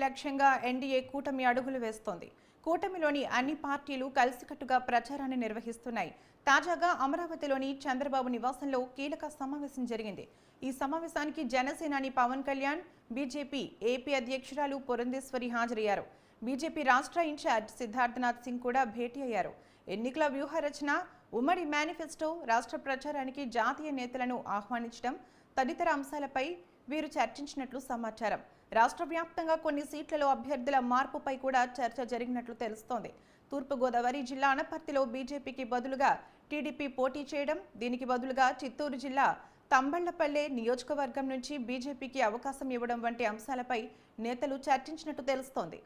లక్ష్యంగా ఎన్డీఏ కూటమి అడుగులు వేస్తోంది. కూటమిలోని అన్ని పార్టీలు కలిసికట్టుగా ప్రచారాన్ని నిర్వహిస్తున్నాయి. తాజాగా అమరావతిలోని చంద్రబాబు నివాసంలో కీలక సమావేశం జరిగింది. ఈ సమావేశానికి జనసేనాని పవన్ కళ్యాణ్, బీజేపీ ఏపీ అధ్యక్షురాలు పురంధేశ్వరి హాజరయ్యారు. బీజేపీ రాష్ట్ర ఇన్ఛార్జ్ సిద్ధార్థనాథ్ సింగ్ కూడా భేటీ అయ్యారు. ఎన్నికల వ్యూహరచన, ఉమ్మడి మేనిఫెస్టో, రాష్ట్ర ప్రచారానికి జాతీయ నేతలను ఆహ్వానించడం తదితర అంశాలపై వీరు చర్చించినట్లు సమాచారం. రాష్ట్ర వ్యాప్తంగా కొన్ని సీట్లలో అభ్యర్థుల మార్పుపై కూడా చర్చ జరిగినట్లు తెలుస్తోంది. తూర్పుగోదావరి జిల్లా అనపర్తిలో బీజేపీకి బదులుగా టీడీపీ పోటీ చేయడం, దీనికి బదులుగా చిత్తూరు జిల్లా తంబళ్లపల్లె నియోజకవర్గం నుంచి బీజేపీకి అవకాశం ఇవ్వడం వంటి అంశాలపై నేతలు చర్చించినట్టు తెలుస్తోంది.